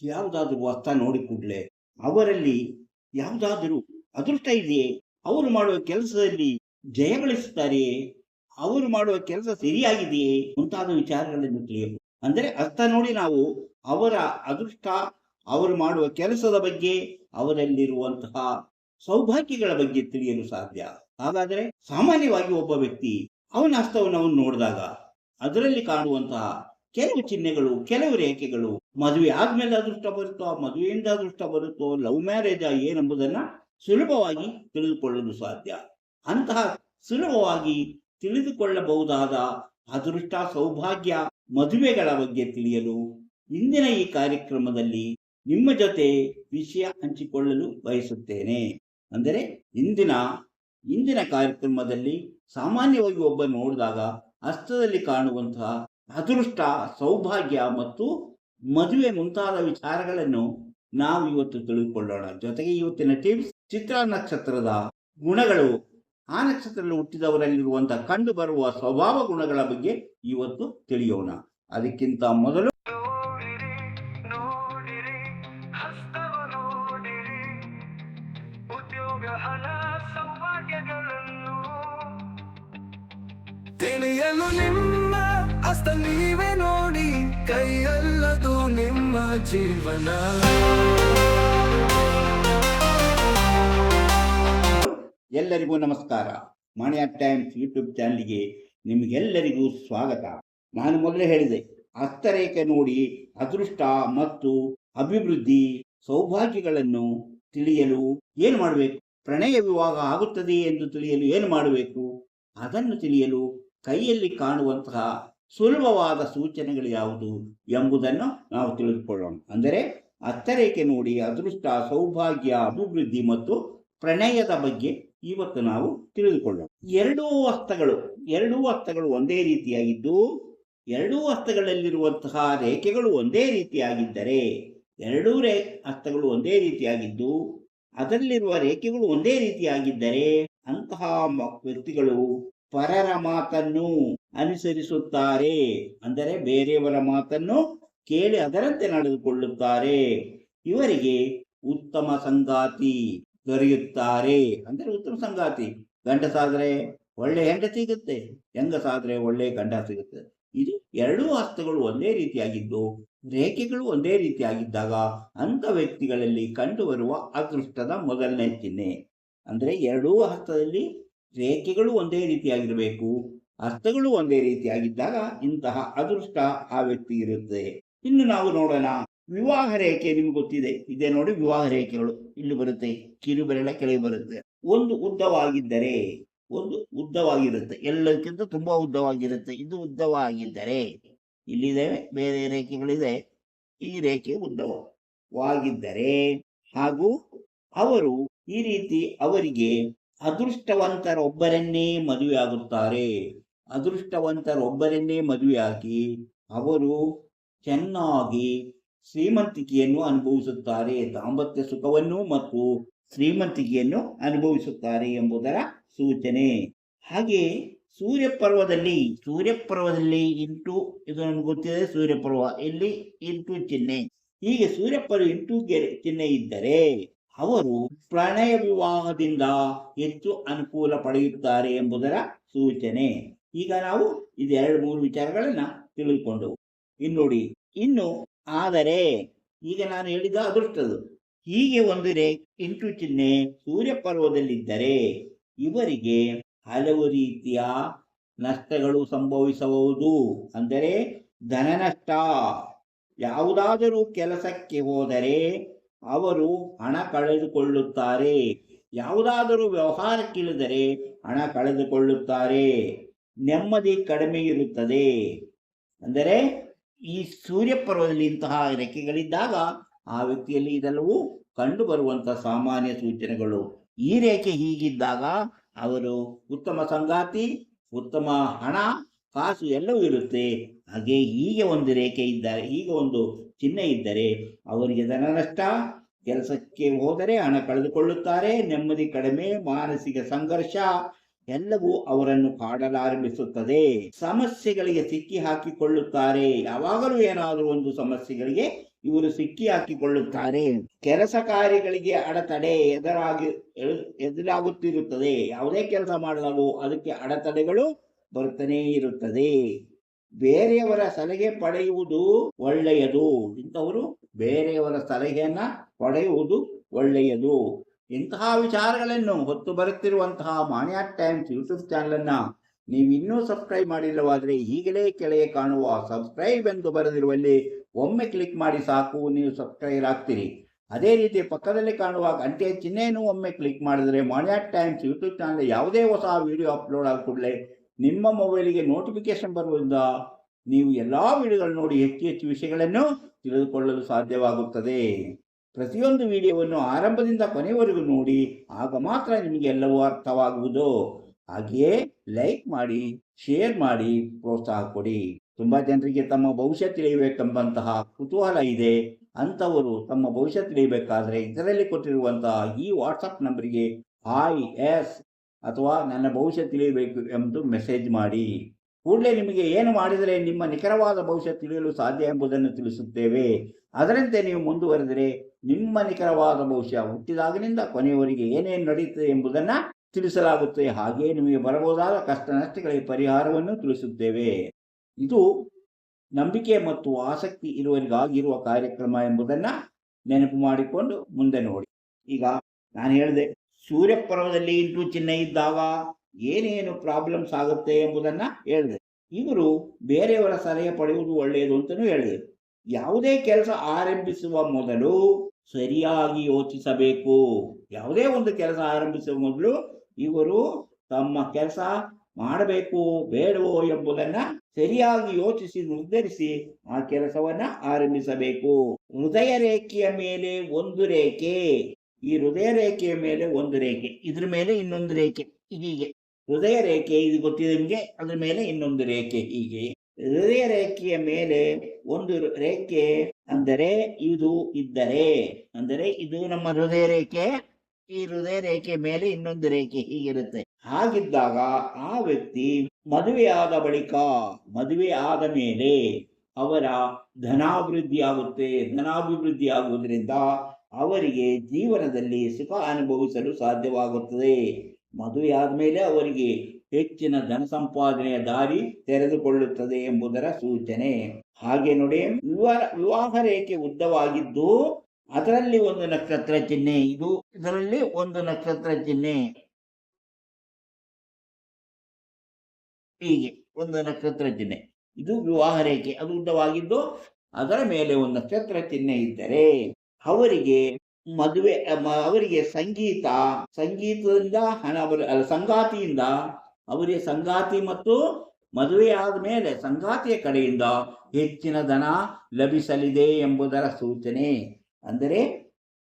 ಯಾವುದಾದ್ರೂ ವಸ್ತ ನೋಡಿ ಕೂಡಲೇ ಅವರಲ್ಲಿ ಯಾವುದಾದರೂ ಅದೃಷ್ಟ ಇದೆಯೇ, ಅವರು ಮಾಡುವ ಕೆಲಸದಲ್ಲಿ ಜಯಗಳಿಸುತ್ತಾರೆಯೇ, ಅವರು ಮಾಡುವ ಕೆಲಸ ಸರಿಯಾಗಿದೆಯೇ ಮುಂತಾದ ವಿಚಾರಗಳನ್ನು ತಿಳಿಯಬಹುದು. ಅಂದರೆ ಅರ್ಥ ನೋಡಿ ನಾವು ಅವರ ಅದೃಷ್ಟ, ಅವರು ಮಾಡುವ ಕೆಲಸದ ಬಗ್ಗೆ, ಅವರಲ್ಲಿರುವಂತಹ ಸೌಭಾಗ್ಯಗಳ ಬಗ್ಗೆ ತಿಳಿಯಲು ಸಾಧ್ಯ. ಹಾಗಾದರೆ ಸಾಮಾನ್ಯವಾಗಿ ಒಬ್ಬ ವ್ಯಕ್ತಿ ಅವನ ಹಸ್ತವನ್ನು ಅವನು ನೋಡಿದಾಗ ಅದರಲ್ಲಿ ಕಾಣುವಂತಹ ಕೆಲವು ಚಿಹ್ನೆಗಳು, ಕೆಲವು ರೇಖೆಗಳು, ಮದುವೆ ಆದ್ಮೇಲೆ ಅದೃಷ್ಟ ಬರುತ್ತೋ, ಮದುವೆಯಿಂದ ಅದೃಷ್ಟ ಬರುತ್ತೋ, ಲವ್ ಮ್ಯಾರೇಜ್ ಏನೆಂಬುದನ್ನ ಸುಲಭವಾಗಿ ತಿಳಿದುಕೊಳ್ಳಲು ಸಾಧ್ಯ. ಅಂತಹ ಸುಲಭವಾಗಿ ತಿಳಿದುಕೊಳ್ಳಬಹುದಾದ ಅದೃಷ್ಟ, ಸೌಭಾಗ್ಯ, ಮದುವೆಗಳ ಬಗ್ಗೆ ತಿಳಿಯಲು ಇಂದಿನ ಈ ಕಾರ್ಯಕ್ರಮದಲ್ಲಿ ನಿಮ್ಮ ಜೊತೆ ವಿಷಯ ಹಂಚಿಕೊಳ್ಳಲು ಬಯಸುತ್ತೇನೆ. ಅಂದರೆ ಇಂದಿನ ಕಾರ್ಯಕ್ರಮದಲ್ಲಿ ಸಾಮಾನ್ಯವಾಗಿ ಒಬ್ಬ ನೋಡಿದಾಗ ಹಸ್ತದಲ್ಲಿ ಕಾಣುವಂತಹ ಅದೃಷ್ಟ, ಸೌಭಾಗ್ಯ ಮತ್ತು ಮದುವೆ ಮುಂತಾದ ವಿಚಾರಗಳನ್ನು ನಾವು ಇವತ್ತು ತಿಳಿದುಕೊಳ್ಳೋಣ. ಜೊತೆಗೆ ಇವತ್ತಿನ ಟಿಪ್ಸ್, ಚಿತ್ರ ನಕ್ಷತ್ರದ ಗುಣಗಳು, ಆ ನಕ್ಷತ್ರದಲ್ಲಿ ಹುಟ್ಟಿದವರಲ್ಲಿರುವಂತಹ ಕಂಡು ಬರುವ ಸ್ವಭಾವ ಗುಣಗಳ ಬಗ್ಗೆ ಇವತ್ತು ತಿಳಿಯೋಣ. ಅದಕ್ಕಿಂತ ಮೊದಲು ತಿಳಿಯಲು ನಿಮ್ಮ ಹಸ್ತ ನೀವೇ ನೋಡಿ, ಕೈಯಲ್ಲದು ನಿಮ್ಮ ಜೀವನ. ಎಲ್ಲರಿಗೂ ನಮಸ್ಕಾರ. ಮಾಣಿಯ ಟೈಮ್ಸ್ ಯೂಟ್ಯೂಬ್ ಚಾನಲ್ಗೆ ನಿಮಗೆಲ್ಲರಿಗೂ ಸ್ವಾಗತ. ನಾನು ಮೊದಲೇ ಹೇಳಿದೆ, ಹಸ್ತರೇಖೆ ನೋಡಿ ಅದೃಷ್ಟ ಮತ್ತು ಅಭಿವೃದ್ಧಿ, ಸೌಭಾಗ್ಯಗಳನ್ನು ತಿಳಿಯಲು ಏನು ಮಾಡಬೇಕು, ಪ್ರಣಯ ವಿವಾಹ ಆಗುತ್ತದೆ ಎಂದು ತಿಳಿಯಲು ಏನು ಮಾಡಬೇಕು, ಅದನ್ನು ತಿಳಿಯಲು ಕೈಯಲ್ಲಿ ಕಾಣುವಂತಹ ಸುಲಭವಾದ ಸೂಚನೆಗಳು ಯಾವುದು ಎಂಬುದನ್ನು ನಾವು ತಿಳಿದುಕೊಳ್ಳೋಣ. ಅಂದರೆ ಹಸ್ತರೇಖೆ ನೋಡಿ ಅದೃಷ್ಟ, ಸೌಭಾಗ್ಯ, ಅಭಿವೃದ್ಧಿ ಮತ್ತು ಪ್ರಣಯದ ಬಗ್ಗೆ ಇವತ್ತು ನಾವು ತಿಳಿದುಕೊಳ್ಳೋಣ. ಎರಡೂ ಹಸ್ತಗಳು ಒಂದೇ ರೀತಿಯಾಗಿದ್ದು, ಎರಡೂ ಹಸ್ತಗಳಲ್ಲಿರುವಂತಹ ರೇಖೆಗಳು ಒಂದೇ ರೀತಿಯಾಗಿದ್ದರೆ, ಹಸ್ತಗಳು ಒಂದೇ ರೀತಿಯಾಗಿದ್ದು ಅದರಲ್ಲಿರುವ ರೇಖೆಗಳು ಒಂದೇ ರೀತಿಯಾಗಿದ್ದರೆ ಅಂತಹ ವ್ಯಕ್ತಿಗಳು ಪರರ ಮಾತನ್ನು ಅನುಸರಿಸುತ್ತಾರೆ. ಅಂದರೆ ಬೇರೆಯವರ ಮಾತನ್ನು ಕೇಳಿ ಅದರಂತೆ ನಡೆದುಕೊಳ್ಳುತ್ತಾರೆ. ಇವರಿಗೆ ಉತ್ತಮ ಸಂಗಾತಿ ದೊರೆಯುತ್ತಾರೆ. ಅಂದರೆ ಉತ್ತಮ ಸಂಗಾತಿ, ಗಂಡಸಾದ್ರೆ ಒಳ್ಳೆ ಹೆಂಡತಿ ಸಿಗುತ್ತೆ, ಹೆಂಗಸಾದ್ರೆ ಒಳ್ಳೆ ಗಂಡ ಸಿಗುತ್ತೆ. ಇದು ಎರಡೂ ಹಸ್ತಗಳು ಒಂದೇ ರೀತಿಯಾಗಿದ್ದು, ರೇಖೆಗಳು ಒಂದೇ ರೀತಿಯಾಗಿದ್ದಾಗ ಅಂಥ ವ್ಯಕ್ತಿಗಳಲ್ಲಿ ಕಂಡುಬರುವ ಅದೃಷ್ಟದ ಮೊದಲನೇ ಚಿಹ್ನೆ. ಅಂದರೆ ಎರಡೂ ಹಸ್ತದಲ್ಲಿ ರೇಖೆಗಳು ಒಂದೇ ರೀತಿಯಾಗಿರಬೇಕು, ಹಸ್ತಗಳು ಒಂದೇ ರೀತಿಯಾಗಿದ್ದಾಗ ಇಂತಹ ಅದೃಷ್ಟ ಆ ವ್ಯಕ್ತಿ ಇರುತ್ತೆ. ಇನ್ನು ನಾವು ನೋಡೋಣ, ವಿವಾಹ ರೇಖೆ ನಿಮ್ಗೆ ಗೊತ್ತಿದೆ. ಇದೇ ನೋಡಿ ವಿವಾಹ ರೇಖೆಗಳು ಇಲ್ಲಿ ಬರುತ್ತೆ, ಕಿರುಬೆರಳ ಕೆಳಗೆ ಬರುತ್ತೆ. ಒಂದು ಉದ್ದವಾಗಿದ್ದರೆ, ಒಂದು ಉದ್ದವಾಗಿರುತ್ತೆ, ಎಲ್ಲಕ್ಕಿಂತ ತುಂಬಾ ಉದ್ದವಾಗಿರುತ್ತೆ. ಇದು ಉದ್ದವಾಗಿದ್ದರೆ, ಇಲ್ಲಿದೆ ಬೇರೆ ರೇಖೆಗಳಿದೆ, ಈ ರೇಖೆ ಉದ್ದವಾಗಿದ್ದರೆ ಹಾಗೂ ಅವರು ಈ ರೀತಿ ಅವರಿಗೆ ಅದೃಷ್ಟವಂತರೊಬ್ಬರನ್ನೇ ಮದುವೆಯಾಗುತ್ತಾರೆ. ಅದೃಷ್ಟವಂತರೊಬ್ಬರನ್ನೇ ಮದುವೆಯಾಗಿ ಅವರು ಚೆನ್ನಾಗಿ ಶ್ರೀಮಂತಿಕೆಯನ್ನು ಅನುಭವಿಸುತ್ತಾರೆ, ದಾಂಪತ್ಯ ಸುಖವನ್ನು ಮತ್ತು ಶ್ರೀಮಂತಿಕೆಯನ್ನು ಅನುಭವಿಸುತ್ತಾರೆ ಎಂಬುದರ ಸೂಚನೆ. ಹಾಗೆ ಸೂರ್ಯಪರ್ವದಲ್ಲಿ ಇಂಟು, ಇದು ನಮ್ಗೆ ಗೊತ್ತಿದೆ, ಸೂರ್ಯಪರ್ವ ಇಲ್ಲಿ ಇಂಟು ಚಿಹ್ನೆ. ಹೀಗೆ ಸೂರ್ಯಪರ್ವ ಇಂಟು ಚಿಹ್ನೆ ಇದ್ದರೆ ಅವರು ಪ್ರಣಯ ವಿವಾಹದಿಂದ ಹೆಚ್ಚು ಅನುಕೂಲ ಪಡೆಯುತ್ತಾರೆ ಎಂಬುದರ ಸೂಚನೆ. ಈಗ ನಾವು ಇದೆರಡು ಮೂರು ವಿಚಾರಗಳನ್ನ ತಿಳಿದುಕೊಂಡು ನೋಡಿ. ಆದರೆ ಈಗ ನಾನು ಹೇಳಿದ ಅದೃಷ್ಟದು, ಹೀಗೆ ಒಂದು ಇಂಟು ಚಿಹ್ನೆ ಸೂರ್ಯಪರ್ವದಲ್ಲಿದ್ದರೆ ಇವರಿಗೆ ಹಲವು ರೀತಿಯ ನಷ್ಟಗಳು ಸಂಭವಿಸಬಹುದು. ಅಂದರೆ ಧನ ನಷ್ಟ, ಯಾವುದಾದರೂ ಕೆಲಸಕ್ಕೆ ಹೋದರೆ ಅವರು ಹಣ ಕಳೆದುಕೊಳ್ಳುತ್ತಾರೆ, ಯಾವುದಾದರೂ ವ್ಯವಹಾರಕ್ಕಿಳಿದರೆ ಹಣ ಕಳೆದುಕೊಳ್ಳುತ್ತಾರೆ, ನೆಮ್ಮದಿ ಕಡಿಮೆ ಇರುತ್ತದೆ. ಅಂದರೆ ಈ ಸೂರ್ಯಪರ್ವದಲ್ಲಿ ಇಂತಹ ರೇಖೆಗಳಿದ್ದಾಗ ಆ ವ್ಯಕ್ತಿಯಲ್ಲಿ ಇದೆಲ್ಲವೂ ಕಂಡು ಬರುವಂತಹ ಸಾಮಾನ್ಯ ಸೂಚನೆಗಳು. ಈ ರೇಖೆ ಹೀಗಿದ್ದಾಗ ಅವರು ಉತ್ತಮ ಸಂಗಾತಿ, ಉತ್ತಮ ಹಣ, ಕಾಸು ಎಲ್ಲವೂ ಇರುತ್ತೆ. ಹಾಗೆ ಹೀಗೆ ಒಂದು ರೇಖೆ ಇದ್ದರೆ, ಹೀಗೆ ಒಂದು ಚಿಹ್ನೆ ಇದ್ದರೆ ಅವರಿಗೆ ಧನ ನಷ್ಟ, ಕೆಲಸಕ್ಕೆ ಹೋದರೆ ಹಣ ಕಳೆದುಕೊಳ್ಳುತ್ತಾರೆ, ನೆಮ್ಮದಿ ಕಡಿಮೆ, ಮಾನಸಿಕ ಸಂಘರ್ಷ ಎಲ್ಲವೂ ಅವರನ್ನು ಕಾಡಲಾರಂಭಿಸುತ್ತದೆ. ಸಮಸ್ಯೆಗಳಿಗೆ ಸಿಕ್ಕಿ ಹಾಕಿಕೊಳ್ಳುತ್ತಾರೆ. ಯಾವಾಗಲೂ ಏನಾದರೂ ಒಂದು ಸಮಸ್ಯೆಗಳಿಗೆ ಇವರು ಸಿಕ್ಕಿ ಹಾಕಿಕೊಳ್ಳುತ್ತಾರೆ. ಕೆಲಸ ಕಾರ್ಯಗಳಿಗೆ ಅಡೆತಡೆ ಎದುರಾಗುತ್ತಿರುತ್ತದೆ. ಯಾವುದೇ ಕೆಲಸ ಮಾಡಲು ಅದಕ್ಕೆ ಅಡೆತಡೆಗಳು ಬರುತ್ತಲೇ ಇರುತ್ತದೆ. ಬೇರೆಯವರ ಸಲಹೆ ಪಡೆಯುವುದು ಒಳ್ಳೆಯದು. ಇಂಥವರು ಬೇರೆಯವರ ಸಲಹೆಯನ್ನ ಪಡೆಯುವುದು ಒಳ್ಳೆಯದು. ಇಂತಹ ವಿಚಾರಗಳನ್ನು ಹೊತ್ತು ಬರುತ್ತಿರುವಂತಹ ಮಾಣಿಯಾಕ್ ಟೈಮ್ಸ್ ಯೂಟ್ಯೂಬ್ ಚಾನಲ್ ನೀವು ಇನ್ನೂ ಸಬ್ಸ್ಕ್ರೈಬ್ ಮಾಡಿಲ್ಲವಾದರೆ ಈಗಲೇ ಕೆಳಗೆ ಕಾಣುವ ಸಬ್ಸ್ಕ್ರೈಬ್ ಎಂದು ಬರೆದಿರುವಲ್ಲಿ ಒಮ್ಮೆ ಕ್ಲಿಕ್ ಮಾಡಿ ಸಾಕು, ನೀವು ಸಬ್ಸ್ಕ್ರೈಬ್ ಆಗ್ತೀರಿ. ಅದೇ ರೀತಿ ಪಕ್ಕದಲ್ಲಿ ಕಾಣುವ ಗಂಟೆಯ ಚಿಹ್ನೆಯನ್ನು ಒಮ್ಮೆ ಕ್ಲಿಕ್ ಮಾಡಿದರೆ ಮಾಣಿಯಾಕ್ ಟೈಮ್ಸ್ ಯೂಟ್ಯೂಬ್ ಚಾನಲ್ ಯಾವುದೇ ಹೊಸ ವಿಡಿಯೋ ಅಪ್ಲೋಡ್ ಆದ ಕೂಡಲೇ ನಿಮ್ಮ ಮೊಬೈಲಿಗೆ ನೋಟಿಫಿಕೇಶನ್ ಬರುವುದರಿಂದ ನೀವು ಎಲ್ಲ ವಿಡಿಯೋಗಳು ನೋಡಿ ಹೆಚ್ಚು ಹೆಚ್ಚು ವಿಷಯಗಳನ್ನು ತಿಳಿದುಕೊಳ್ಳಲು ಸಾಧ್ಯವಾಗುತ್ತದೆ. ಪ್ರತಿಯೊಂದು ವಿಡಿಯೋವನ್ನು ಆರಂಭದಿಂದ ಕೊನೆಯವರೆಗೂ ನೋಡಿ, ಆಗ ಮಾತ್ರ ನಿಮಗೆ ಎಲ್ಲವೂ ಅರ್ಥವಾಗುವುದು. ಹಾಗೆಯೇ ಲೈಕ್ ಮಾಡಿ, ಶೇರ್ ಮಾಡಿ, ಪ್ರೋತ್ಸಾಹ ಕೊಡಿ. ತುಂಬಾ ಜನರಿಗೆ ತಮ್ಮ ಭವಿಷ್ಯ ತಿಳಿಯಬೇಕೆಂಬಂತಹ ಕುತೂಹಲ ಇದೆ. ಅಂಥವರು ತಮ್ಮ ಭವಿಷ್ಯ ತಿಳಿಯಬೇಕಾದ್ರೆ ಇದರಲ್ಲಿ ಕೊಟ್ಟಿರುವಂತಹ ಈ ವಾಟ್ಸಪ್ ನಂಬರಿಗೆ IS ಅಥವಾ ನನ್ನ ಭವಿಷ್ಯ ತಿಳಿಯಬೇಕು ಎಂದು ಮೆಸೇಜ್ ಮಾಡಿ. ಕೂಡಲೇ ನಿಮಗೆ ಏನು ಮಾಡಿದರೆ ನಿಮ್ಮ ನಿಖರವಾದ ಭವಿಷ್ಯ ತಿಳಿಯಲು ಸಾಧ್ಯ ಎಂಬುದನ್ನು ತಿಳಿಸುತ್ತೇವೆ. ಅದರಂತೆ ನೀವು ಮುಂದುವರೆದರೆ ನಿಮ್ಮ ನಿಖರವಾದ ಭವಿಷ್ಯ ಹುಟ್ಟಿದಾಗಿನಿಂದ ಕೊನೆಯವರೆಗೆ ಏನೇನು ನಡೆಯುತ್ತದೆ ಎಂಬುದನ್ನು ತಿಳಿಸಲಾಗುತ್ತೆ. ಹಾಗೆಯೇ ನಿಮಗೆ ಬರಬಹುದಾದ ಕಷ್ಟ ನಷ್ಟಗಳಿಗೆ ಪರಿಹಾರವನ್ನು ತಿಳಿಸುತ್ತೇವೆ. ಇದು ನಂಬಿಕೆ ಮತ್ತು ಆಸಕ್ತಿ ಇರುವವರಿಗಾಗಿರುವ ಕಾರ್ಯಕ್ರಮ ಎಂಬುದನ್ನು ನೆನಪು ಮಾಡಿಕೊಂಡು ಮುಂದೆ ನೋಡಿ. ಈಗ ನಾನು ಹೇಳಿದೆ, ಸೂರ್ಯಪರ್ವದಲ್ಲಿ ಇಂಟು ಚಿಹ್ನೆ ಇದ್ದಾಗ ಏನೇನು ಪ್ರಾಬ್ಲಮ್ಸ್ ಆಗುತ್ತೆ ಎಂಬುದನ್ನ ಹೇಳಿದೆ. ಇವರು ಬೇರೆಯವರ ಸಲಹೆ ಪಡೆಯುವುದು ಒಳ್ಳೆಯದು ಅಂತಲೂ ಹೇಳಿದೆ. ಯಾವುದೇ ಕೆಲಸ ಆರಂಭಿಸುವ ಮೊದಲು ಸರಿಯಾಗಿ ಯೋಚಿಸಬೇಕು. ಯಾವುದೇ ಒಂದು ಕೆಲಸ ಆರಂಭಿಸುವ ಮೊದಲು ಇವರು ತಮ್ಮ ಕೆಲಸ ಮಾಡಬೇಕು ಬೇಡವೋ ಎಂಬುದನ್ನ ಸರಿಯಾಗಿ ಯೋಚಿಸಿ ನಿರ್ಧರಿಸಿ ಆ ಕೆಲಸವನ್ನ ಆರಂಭಿಸಬೇಕು. ಹೃದಯ ರೇಖೆಯ ಮೇಲೆ ಒಂದು ರೇಖೆ, ಈ ಹೃದಯ ರೇಖೆಯ ಮೇಲೆ ಒಂದು ರೇಖೆ, ಇದ್ರ ಮೇಲೆ ಇನ್ನೊಂದು ರೇಖೆ, ಹೀಗೆ ಹೃದಯ ರೇಖೆ ಇದು ಗೊತ್ತಿದೆ ನಿಮಗೆ, ಅದ್ರ ಮೇಲೆ ಇನ್ನೊಂದು ರೇಖೆ, ಹೀಗೆ ಹೃದಯ ರೇಖೆಯ ಮೇಲೆ ಒಂದು ರೇಖೆ ಅಂದರೆ ಇದು ಇದ್ದರೆ, ಅಂದರೆ ಇದು ನಮ್ಮ ಹೃದಯ ರೇಖೆ, ಈ ಹೃದಯ ರೇಖೆ ಮೇಲೆ ಇನ್ನೊಂದು ರೇಖೆ ಹೀಗಿರುತ್ತೆ. ಹಾಗಿದ್ದಾಗ ಆ ವ್ಯಕ್ತಿ ಮದುವೆಯಾದ ಬಳಿಕ, ಮದುವೆ ಆದ ಮೇಲೆ ಅವರ ಧನಾಭಿವೃದ್ಧಿ ಆಗುತ್ತೆ. ಧನಾಭಿವೃದ್ಧಿ ಆಗುವುದರಿಂದ ಅವರಿಗೆ ಜೀವನದಲ್ಲಿ ಸುಖ ಅನುಭವಿಸಲು ಸಾಧ್ಯವಾಗುತ್ತದೆ. ಮದುವೆ ಆದ್ಮೇಲೆ ಅವರಿಗೆ ಹೆಚ್ಚಿನ ಧನ ಸಂಪಾದನೆಯ ದಾರಿ ತೆರೆದುಕೊಳ್ಳುತ್ತದೆ ಎಂಬುದರ ಸೂಚನೆ. ಹಾಗೆ ನೋಡಿ, ವಿವಾಹ ರೇಖೆ ಉದ್ದವಾಗಿದ್ದು ಅದರಲ್ಲಿ ಒಂದು ನಕ್ಷತ್ರ ಚಿಹ್ನೆ, ಇದು ಇದರಲ್ಲಿ ಒಂದು ನಕ್ಷತ್ರ ಚಿಹ್ನೆ, ಹೀಗೆ ಒಂದು ನಕ್ಷತ್ರ ಚಿಹ್ನೆ, ಇದು ವಿವಾಹ ರೇಖೆ, ಅದು ಉದ್ದವಾಗಿದ್ದು ಅದರ ಮೇಲೆ ಒಂದು ನಕ್ಷತ್ರ ಚಿಹ್ನೆ ಇದ್ದರೆ ಅವರಿಗೆ ಮದುವೆ, ಅವರಿಗೆ ಸಂಗೀತದಿಂದ ಹಣ ಸಂಗಾತಿಯಿಂದ ಅವರಿಗೆ ಸಂಗಾತಿ ಮತ್ತು ಮದುವೆ ಆದ ಮೇಲೆ ಸಂಗಾತಿಯ ಕಡೆಯಿಂದ ಹೆಚ್ಚಿನ ಧನ ಲಭಿಸಲಿದೆ ಎಂಬುದರ ಸೂಚನೆ. ಅಂದರೆ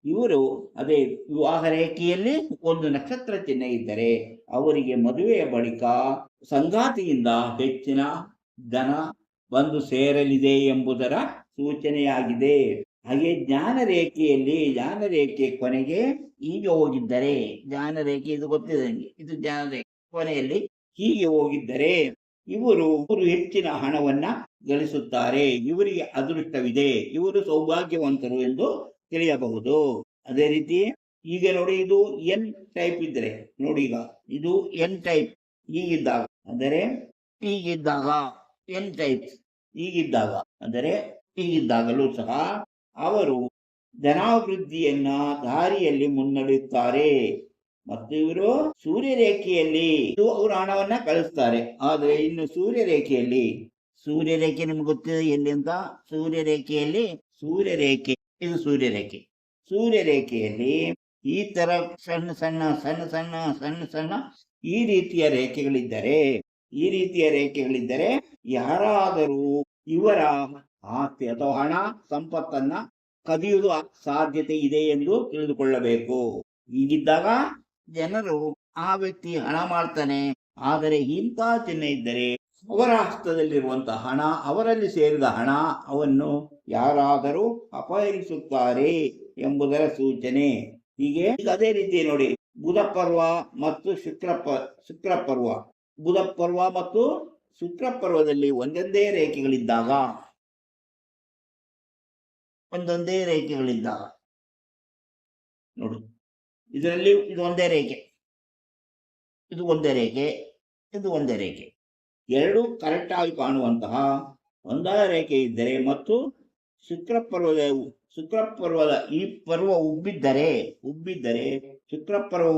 ಇವರು ಅದೇ ವಿವಾಹ ರೇಖೆಯಲ್ಲಿ ಒಂದು ನಕ್ಷತ್ರ ಚಿಹ್ನೆ ಇದ್ದರೆ ಅವರಿಗೆ ಮದುವೆಯ ಬಳಿಕ ಸಂಗಾತಿಯಿಂದ ಹೆಚ್ಚಿನ ಧನ ಬಂದು ಸೇರಲಿದೆ ಎಂಬುದರ ಸೂಚನೆಯಾಗಿದೆ. ಹಾಗೆ ಜ್ಞಾನ ರೇಖೆ ಕೊನೆಗೆ ಹೀಗೆ ಹೋಗಿದ್ದರೆ, ಜ್ಞಾನ ರೇಖೆ ಇದು ಗೊತ್ತಿದೆ, ಇದು ಜ್ಞಾನ ರೇಖೆ ಕೊನೆಯಲ್ಲಿ ಹೀಗೆ ಹೋಗಿದ್ದರೆ ಇವರು ಹೆಚ್ಚಿನ ಹಣವನ್ನ ಗಳಿಸುತ್ತಾರೆ. ಇವರಿಗೆ ಅದೃಷ್ಟವಿದೆ, ಇವರು ಸೌಭಾಗ್ಯವಂತರು ಎಂದು ತಿಳಿಯಬಹುದು. ಅದೇ ರೀತಿ ಈಗ ನೋಡಿ, ಇದು ಎನ್ ಟೈಪ್ ಇದ್ದರೆ ನೋಡಿ, ಈಗ ಇದು ಎನ್ ಟೈಪ್ ಹೀಗಿದ್ದಾಗ, ಅಂದರೆ ಹೀಗಿದ್ದಾಗ ಎನ್ ಟೈಪ್ ಹೀಗಿದ್ದಾಗ, ಅಂದರೆ ಹೀಗಿದ್ದಾಗಲೂ ಸಹ ಅವರು ಧನಾಭಿವೃದ್ಧಿಯನ್ನ ದಾರಿಯಲ್ಲಿ ಮುನ್ನಡೆಯುತ್ತಾರೆ. ಮತ್ತು ಇವರು ಸೂರ್ಯರೇಖೆಯಲ್ಲಿ ಅವರು ಹಣವನ್ನ ಕಳಿಸ್ತಾರೆ. ಆದರೆ ಇನ್ನು ಸೂರ್ಯರೇಖೆ ನಿಮ್ಗೆ ಗೊತ್ತಿದೆ ಎಲ್ಲಿ ಅಂತ, ಸೂರ್ಯರೇಖೆಯಲ್ಲಿ ಇದು ಸೂರ್ಯರೇಖೆಯಲ್ಲಿ ಈ ತರ ಸಣ್ಣ ಸಣ್ಣ ಈ ರೀತಿಯ ರೇಖೆಗಳಿದ್ದರೆ ಯಾರಾದರೂ ಇವರ ಆಸ್ತಿ ಅಥವಾ ಹಣ ಸಂಪತ್ತನ್ನ ಕದಿಯುವ ಸಾಧ್ಯತೆ ಇದೆ ಎಂದು ತಿಳಿದುಕೊಳ್ಳಬೇಕು. ಹೀಗಿದ್ದಾಗ ಜನರು ಆ ವ್ಯಕ್ತಿ ಹಣ ಮಾಡ್ತಾನೆ, ಆದರೆ ಇಂಥ ಚಿಹ್ನೆ ಇದ್ದರೆ ಅವರ ಹಸ್ತದಲ್ಲಿರುವಂತಹ ಹಣ, ಅವರಲ್ಲಿ ಸೇರಿದ ಹಣ ಅವನ್ನು ಯಾರಾದರೂ ಅಪಹರಿಸುತ್ತಾರೆ ಎಂಬುದರ ಸೂಚನೆ. ಹೀಗೆ ಅದೇ ರೀತಿ ನೋಡಿ, ಬುಧ ಪರ್ವ ಮತ್ತು ಶುಕ್ರ ಪರ್ವದಲ್ಲಿ ಒಂದೊಂದೇ ರೇಖೆಗಳಿದ್ದಾಗ ಒಂದೊಂದೇ ರೇಖೆಗಳಿಂದ ನೋಡು, ಇದರಲ್ಲಿ ಇದು ಒಂದೇ ರೇಖೆ, ಇದು ಒಂದೇ ರೇಖೆ, ಇದು ಒಂದೇ ರೇಖೆ, ಎರಡು ಕರೆಕ್ಟ್ ಆಗಿ ಕಾಣುವಂತಹ ಒಂದೇ ರೇಖೆ ಇದ್ದರೆ ಮತ್ತು ಶುಕ್ರಪರ್ವದ ಈ ಪರ್ವ ಉಬ್ಬಿದ್ದರೆ ಶುಕ್ರಪರ್ವ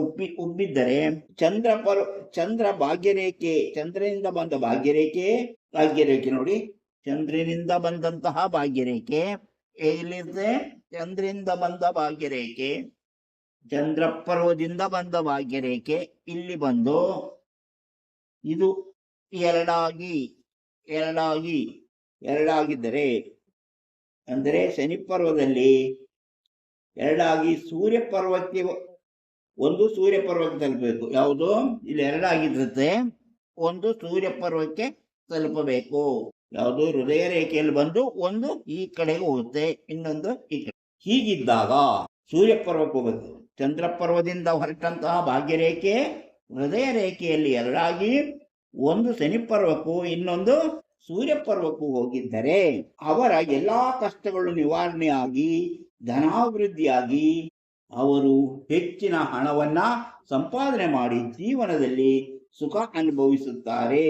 ಉಬ್ಬಿದ್ದರೆ ಚಂದ್ರ ಭಾಗ್ಯರೇಖೆ, ಚಂದ್ರನಿಂದ ಬಂದ ಭಾಗ್ಯರೇಖೆ ನೋಡಿ, ಚಂದ್ರನಿಂದ ಬಂದಂತಹ ಭಾಗ್ಯರೇಖೆ ಎಲ್ಲಿರುತ್ತೆ? ಚಂದ್ರನಿಂದ ಬಂದ ಭಾಗ್ಯರೇಖೆ, ಚಂದ್ರ ಪರ್ವದಿಂದ ಬಂದ ಭಾಗ್ಯರೇಖೆ ಇಲ್ಲಿ ಬಂದು ಇದು ಎರಡಾಗಿದ್ದರೆ ಅಂದರೆ ಶನಿ ಪರ್ವದಲ್ಲಿ ಎರಡಾಗಿ ಸೂರ್ಯ ಪರ್ವಕ್ಕೆ ತಲುಪಬೇಕು. ಯಾವುದು? ಇಲ್ಲಿ ಎರಡಾಗಿರುತ್ತೆ, ಒಂದು ಸೂರ್ಯ ಪರ್ವಕ್ಕೆ ತಲುಪಬೇಕು. ಯಾವುದು? ಹೃದಯ ರೇಖೆಯಲ್ಲಿ ಬಂದು ಒಂದು ಈ ಕಡೆಗೆ ಹೋಗುತ್ತೆ, ಇನ್ನೊಂದು ಈ ಕಡೆ. ಹೀಗಿದ್ದಾಗ ಸೂರ್ಯ ಪರ್ವಕ್ಕೆ ಹೋಗಬೇಕು. ಚಂದ್ರ ಪರ್ವದಿಂದ ಹೊರಟಂತಹ ಭಾಗ್ಯರೇಖೆ ಹೃದಯ ರೇಖೆಯಲ್ಲಿ ಎರಡಾಗಿ ಒಂದು ಶನಿ ಪರ್ವಕ್ಕೂ ಇನ್ನೊಂದು ಸೂರ್ಯ ಪರ್ವಕ್ಕೂ ಹೋಗಿದ್ದರೆ ಅವರ ಎಲ್ಲಾ ಕಷ್ಟಗಳು ನಿವಾರಣೆಯಾಗಿ ಧನಾಭಿವೃದ್ಧಿಯಾಗಿ ಅವರು ಹೆಚ್ಚಿನ ಹಣವನ್ನ ಸಂಪಾದನೆ ಮಾಡಿ ಜೀವನದಲ್ಲಿ ಸುಖ ಅನುಭವಿಸುತ್ತಾರೆ.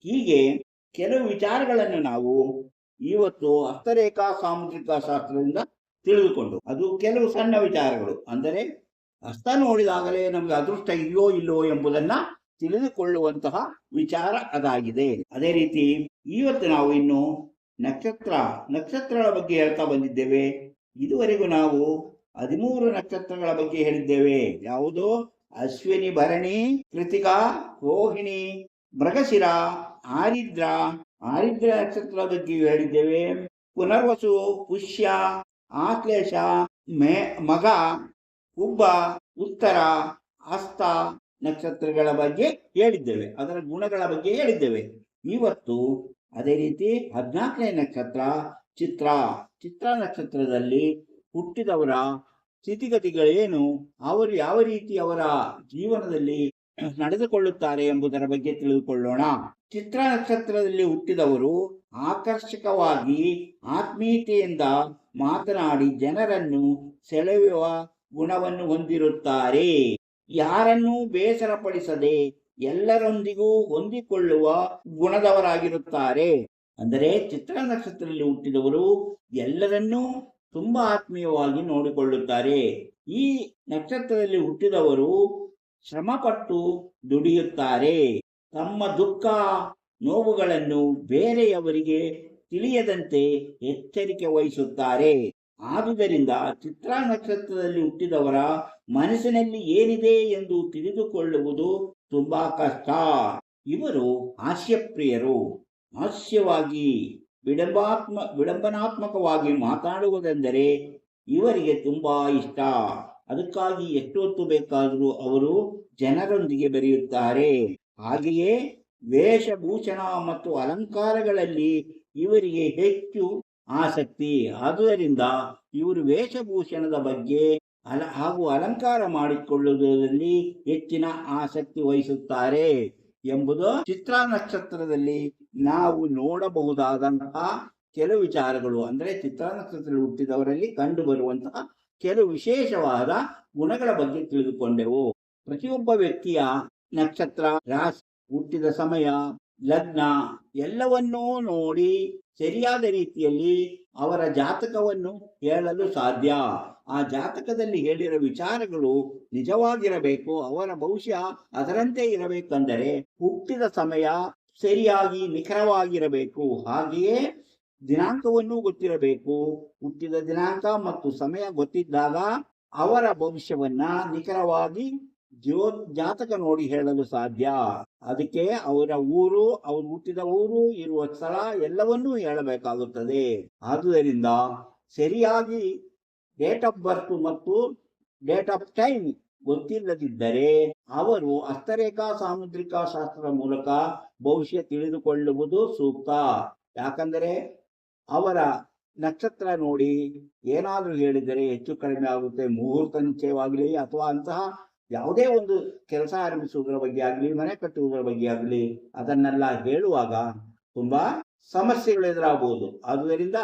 ಹೀಗೆ ಕೆಲವು ವಿಚಾರಗಳನ್ನು ನಾವು ಇವತ್ತು ಹಸ್ತರೇಖಾ ಸಾಮುದ್ರಿಕ ಶಾಸ್ತ್ರದಿಂದ ತಿಳಿದುಕೊಂಡು, ಅದು ಕೆಲವು ಸಣ್ಣ ವಿಚಾರಗಳು, ಅಂದರೆ ಹಸ್ತ ನೋಡಿದಾಗಲೇ ನಮ್ಗೆ ಅದೃಷ್ಟ ಇದೆಯೋ ಇಲ್ಲೋ ಎಂಬುದನ್ನ ತಿಳಿದುಕೊಳ್ಳುವಂತಹ ವಿಚಾರ ಅದಾಗಿದೆ. ಅದೇ ರೀತಿ ಇವತ್ತು ನಾವು ಇನ್ನು ನಕ್ಷತ್ರಗಳ ಬಗ್ಗೆ ಹೇಳ್ತಾ ಬಂದಿದ್ದೇವೆ. ಇದುವರೆಗೂ ನಾವು 13 ನಕ್ಷತ್ರಗಳ ಬಗ್ಗೆ ಹೇಳಿದ್ದೇವೆ. ಯಾವುದು? ಅಶ್ವಿನಿ, ಭರಣಿ, ಕೃತಿಕಾ, ರೋಹಿಣಿ, ಮೃಗಶಿರ, ಆರಿದ್ರ ನಕ್ಷತ್ರದ ಬಗ್ಗೆ ಹೇಳಿದ್ದೇವೆ. ಪುನರ್ವಸು, ಪುಷ್ಯ, ಆಶ್ಲೇಷ, ಮಗ, ಉಬ್ಬ, ಉತ್ತರ, ಹಸ್ತ ನಕ್ಷತ್ರಗಳ ಬಗ್ಗೆ ಹೇಳಿದ್ದೇವೆ. ಅದರ ಗುಣಗಳ ಬಗ್ಗೆ ಹೇಳಿದ್ದೇವೆ. ಇವತ್ತು ಅದೇ ರೀತಿ 14ನೇ ನಕ್ಷತ್ರ ಚಿತ್ರ ನಕ್ಷತ್ರದಲ್ಲಿ ಹುಟ್ಟಿದವರ ಸ್ಥಿತಿಗತಿಗಳೇನು, ಅವರು ಯಾವ ರೀತಿ ಅವರ ಜೀವನದಲ್ಲಿ ನಡೆದುಕೊಳ್ಳುತ್ತಾರೆ ಎಂಬುದರ ಬಗ್ಗೆ ತಿಳಿದುಕೊಳ್ಳೋಣ. ಚಿತ್ರ ನಕ್ಷತ್ರದಲ್ಲಿ ಹುಟ್ಟಿದವರು ಆಕರ್ಷಕವಾಗಿ ಆತ್ಮೀಯತೆಯಿಂದ ಮಾತನಾಡಿ ಜನರನ್ನು ಸೆಳೆಯುವ ಗುಣವನ್ನು ಹೊಂದಿರುತ್ತಾರೆ. ಯಾರನ್ನೂ ಬೇಸರಪಡಿಸದೆ ಎಲ್ಲರೊಂದಿಗೂ ಹೊಂದಿಕೊಳ್ಳುವ ಗುಣದವರಾಗಿರುತ್ತಾರೆ. ಅಂದರೆ ಚಿತ್ರ ನಕ್ಷತ್ರದಲ್ಲಿ ಹುಟ್ಟಿದವರು ಎಲ್ಲರನ್ನೂ ತುಂಬಾ ಆತ್ಮೀಯವಾಗಿ ನೋಡಿಕೊಳ್ಳುತ್ತಾರೆ. ಈ ನಕ್ಷತ್ರದಲ್ಲಿ ಹುಟ್ಟಿದವರು ಶ್ರಮಪಟ್ಟು ದುಡಿಯುತ್ತಾರೆ. ತಮ್ಮ ದುಃಖ ನೋವುಗಳನ್ನು ಬೇರೆಯವರಿಗೆ ತಿಳಿಯದಂತೆ ಎಚ್ಚರಿಕೆ ವಹಿಸುತ್ತಾರೆ. ಆದುದರಿಂದ ಚಿತ್ರ ನಕ್ಷತ್ರದಲ್ಲಿ ಹುಟ್ಟಿದವರ ಮನಸ್ಸಿನಲ್ಲಿ ಏನಿದೆ ಎಂದು ತಿಳಿದುಕೊಳ್ಳುವುದು ತುಂಬಾ ಕಷ್ಟ. ಇವರು ಹಾಸ್ಯಪ್ರಿಯರು. ಹಾಸ್ಯವಾಗಿ ವಿಡಂಬನಾತ್ಮಕವಾಗಿ ಮಾತಾಡುವುದೆಂದರೆ ಇವರಿಗೆ ತುಂಬಾ ಇಷ್ಟ. ಅದಕ್ಕಾಗಿ ಎಷ್ಟು ಹೊತ್ತು ಬೇಕಾದರೂ ಅವರು ಜನರೊಂದಿಗೆ ಬೆರೆಯುತ್ತಾರೆ. ಹಾಗೆಯೇ ವೇಷಭೂಷಣ ಮತ್ತು ಅಲಂಕಾರಗಳಲ್ಲಿ ಇವರಿಗೆ ಹೆಚ್ಚು ಆಸಕ್ತಿ. ಆದುದರಿಂದ ಇವರು ವೇಷಭೂಷಣದ ಬಗ್ಗೆ ಹಾಗೂ ಅಲಂಕಾರ ಮಾಡಿಕೊಳ್ಳುವುದರಲ್ಲಿ ಹೆಚ್ಚಿನ ಆಸಕ್ತಿ ವಹಿಸುತ್ತಾರೆ ಎಂಬುದು ಚಿತ್ರ ನಕ್ಷತ್ರದಲ್ಲಿ ನಾವು ನೋಡಬಹುದಾದಂತಹ ಕೆಲವು ವಿಚಾರಗಳು. ಅಂದರೆ ಚಿತ್ರ ನಕ್ಷತ್ರದಲ್ಲಿ ಹುಟ್ಟಿದವರಲ್ಲಿ ಕಂಡು ಬರುವಂತಹ ಕೆಲವು ವಿಶೇಷವಾದ ಗುಣಗಳ ಬಗ್ಗೆ ತಿಳಿದುಕೊಂಡೆವು. ಪ್ರತಿಯೊಬ್ಬ ವ್ಯಕ್ತಿಯ ನಕ್ಷತ್ರ, ರಾಶಿ, ಹುಟ್ಟಿದ ಸಮಯ, ಲಗ್ನ ಎಲ್ಲವನ್ನೂ ನೋಡಿ ಸರಿಯಾದ ರೀತಿಯಲ್ಲಿ ಅವರ ಜಾತಕವನ್ನು ಹೇಳಲು ಸಾಧ್ಯ. ಆ ಜಾತಕದಲ್ಲಿ ಹೇಳಿರೋ ವಿಚಾರಗಳು ನಿಜವಾಗಿರಬೇಕು, ಅವರ ಭವಿಷ್ಯ ಅದರಂತೆ ಇರಬೇಕೆಂದರೆ ಹುಟ್ಟಿದ ಸಮಯ ಸರಿಯಾಗಿ ನಿಖರವಾಗಿರಬೇಕು. ಹಾಗೆಯೇ ದಿನಾಂಕವನ್ನು ಗೊತ್ತಿರಬೇಕು. ಹುಟ್ಟಿದ ದಿನಾಂಕ ಮತ್ತು ಸಮಯ ಗೊತ್ತಿದ್ದಾಗ ಅವರ ಭವಿಷ್ಯವನ್ನ ನಿಖರವಾಗಿ ಜಾತಕ ನೋಡಿ ಹೇಳಲು ಸಾಧ್ಯ. ಅದಕ್ಕೆ ಅವರ ಊರು, ಅವರು ಹುಟ್ಟಿದ ಊರು, ಇರುವ ಸ್ಥಳ ಎಲ್ಲವನ್ನೂ ಹೇಳಬೇಕಾಗುತ್ತದೆ. ಆದುದರಿಂದ ಸರಿಯಾಗಿ ಡೇಟ್ ಆಫ್ ಬರ್ತ್ ಮತ್ತು ಡೇಟ್ ಆಫ್ ಟೈಮ್ ಗೊತ್ತಿಲ್ಲದಿದ್ದರೆ ಅವರು ಹಸ್ತರೇಖಾ ಸಾಮುದ್ರಿಕ ಶಾಸ್ತ್ರದ ಮೂಲಕ ಭವಿಷ್ಯ ತಿಳಿದುಕೊಳ್ಳುವುದು ಸೂಕ್ತ. ಯಾಕಂದರೆ ಅವರ ನಕ್ಷತ್ರ ನೋಡಿ ಏನಾದರೂ ಹೇಳಿದರೆ ಹೆಚ್ಚು ಕಡಿಮೆ ಆಗುತ್ತೆ. ಮುಹೂರ್ತ ನಿಶ್ಚಯವಾಗಲಿ ಅಥವಾ ಅಂತಹ ಯಾವುದೇ ಒಂದು ಕೆಲಸ ಆರಂಭಿಸುವುದರ ಬಗ್ಗೆ ಆಗಲಿ, ಮನೆ ಕಟ್ಟುವುದರ ಬಗ್ಗೆ ಆಗಲಿ, ಅದನ್ನೆಲ್ಲ ಹೇಳುವಾಗ ತುಂಬಾ ಸಮಸ್ಯೆಗಳು ಎದುರಾಗಬಹುದು. ಆದುದರಿಂದ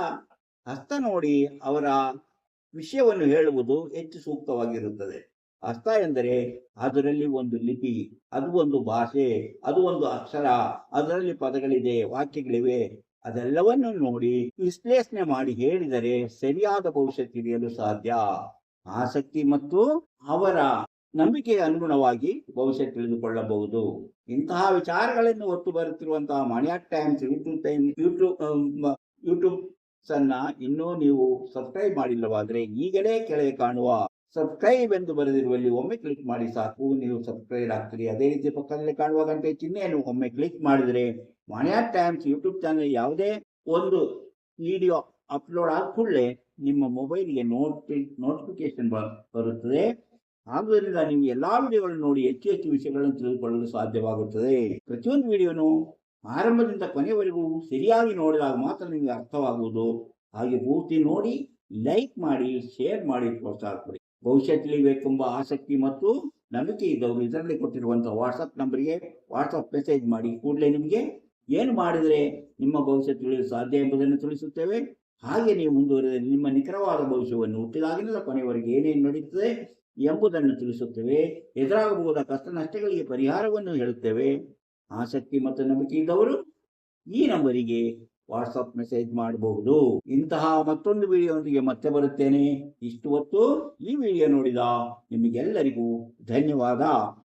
ಹಸ್ತ ನೋಡಿ ಅವರ ವಿಷಯವನ್ನು ಹೇಳುವುದು ಹೆಚ್ಚು ಸೂಕ್ತವಾಗಿರುತ್ತದೆ. ಹಸ್ತ ಎಂದರೆ ಅದರಲ್ಲಿ ಒಂದು ಲಿಪಿ, ಅದು ಒಂದು ಭಾಷೆ, ಅದು ಒಂದು ಅಕ್ಷರ, ಅದರಲ್ಲಿ ಪದಗಳಿದೆ, ವಾಕ್ಯಗಳಿವೆ. ಅದೆಲ್ಲವನ್ನು ನೋಡಿ ವಿಶ್ಲೇಷಣೆ ಮಾಡಿ ಹೇಳಿದರೆ ಸರಿಯಾದ ಭವಿಷ್ಯ ತಿಳಿಯಲು ಸಾಧ್ಯ. ಆಸಕ್ತಿ ಮತ್ತು ಅವರ ನಂಬಿಕೆಗೆ ಅನುಗುಣವಾಗಿ ಭವಿಷ್ಯ ತಿಳಿದುಕೊಳ್ಳಬಹುದು. ಇಂತಹ ವಿಚಾರಗಳನ್ನು ಹೊತ್ತು ಬರುತ್ತಿರುವಂತಹ ಮಾಣಿಯಾಕ್ ಟೈಮ್ಸ್ ಯೂಟ್ಯೂಬ್ ಅನ್ನ ಇನ್ನೂ ನೀವು ಸಬ್ಸ್ಕ್ರೈಬ್ ಮಾಡಿಲ್ಲವಾದರೆ ಈಗಲೇ ಕೆಳಗೆ ಕಾಣುವ ಸಬ್ಸ್ಕ್ರೈಬ್ ಎಂದು ಬರೆದಿರುವಲ್ಲಿ ಒಮ್ಮೆ ಕ್ಲಿಕ್ ಮಾಡಿ ಸಾಕು, ನೀವು ಸಬ್ಸ್ಕ್ರೈಬ್ ಆಗ್ತೀರಿ. ಅದೇ ರೀತಿ ಪಕ್ಕದಲ್ಲಿ ಕಾಣುವ ಗಂಟೆ ಚಿಹ್ನೆಯನ್ನು ಒಮ್ಮೆ ಕ್ಲಿಕ್ ಮಾಡಿದರೆ ಮಾಣಿಯಾಕ್ ಟೈಮ್ಸ್ ಯೂಟ್ಯೂಬ್ ಚಾನಲ್ ಯಾವುದೇ ಒಂದು ವಿಡಿಯೋ ಅಪ್ಲೋಡ್ ಆದ ಕೂಡಲೇ ನಿಮ್ಮ ಮೊಬೈಲ್ಗೆ ನೋಟಿಫಿಕೇಶನ್ ಬರುತ್ತದೆ. ಆದುದರಿಂದ ನೀವು ಎಲ್ಲಾ ವಿಡಿಯೋಗಳನ್ನು ನೋಡಿ ಹೆಚ್ಚು ಹೆಚ್ಚು ವಿಷಯಗಳನ್ನು ತಿಳಿದುಕೊಳ್ಳಲು ಸಾಧ್ಯವಾಗುತ್ತದೆ. ಪ್ರತಿಯೊಂದು ವಿಡಿಯೋನು ಆರಂಭದಿಂದ ಕೊನೆಯವರೆಗೂ ಸರಿಯಾಗಿ ನೋಡಿದಾಗ ಮಾತ್ರ ನಿಮಗೆ ಅರ್ಥವಾಗುವುದು. ಹಾಗೆ ಪೂರ್ತಿ ನೋಡಿ ಲೈಕ್ ಮಾಡಿ, ಶೇರ್ ಮಾಡಿ, ಪ್ರೋತ್ಸಾಹ ಕೊಡಿ. ಭವಿಷ್ಯ ತಿಳಿಯಬೇಕೆಂಬ ಆಸಕ್ತಿ ಮತ್ತು ನಂಬಿಕೆ ಇದ್ದವರು ಇದರಲ್ಲಿ ಕೊಟ್ಟಿರುವಂತಹ ವಾಟ್ಸಪ್ ನಂಬರ್ಗೆ ವಾಟ್ಸಪ್ ಮೆಸೇಜ್ ಮಾಡಿ ಕೂಡಲೇ ನಿಮಗೆ ಏನು ಮಾಡಿದರೆ ನಿಮ್ಮ ಭವಿಷ್ಯ ತಿಳಿಯಲು ಸಾಧ್ಯ ಎಂಬುದನ್ನು ತಿಳಿಸುತ್ತೇವೆ. ಹಾಗೆ ನೀವು ಮುಂದುವರೆದರೆ ನಿಮ್ಮ ನಿಖರವಾದ ಭವಿಷ್ಯವನ್ನು ಹುಟ್ಟಿದಾಗಿನಿಂದ ಕೊನೆಯವರೆಗೆ ಏನೇನು ನಡೆಯುತ್ತದೆ ಎಂಬುದನ್ನು ತಿಳಿಸುತ್ತೇವೆ. ಎದುರಾಗಬಹುದಾದ ಕಷ್ಟ ನಷ್ಟಗಳಿಗೆ ಪರಿಹಾರವನ್ನು ಹೇಳುತ್ತೇವೆ. ಆಸಕ್ತಿ ಮತ್ತು ನಂಬಿಕೆ ಇದ್ದವರು ಈ ನಂಬರಿಗೆ ವಾಟ್ಸಪ್ ಮೆಸೇಜ್ ಮಾಡಬಹುದು. ಇಂತಹ ಮತ್ತೊಂದು ವಿಡಿಯೋದೊಂದಿಗೆ ಮತ್ತೆ ಬರುತ್ತೇನೆ. ಇಷ್ಟು ಹೊತ್ತು ಈ ವಿಡಿಯೋ ನೋಡಿದ ನಿಮಗೆಲ್ಲರಿಗೂ ಧನ್ಯವಾದ.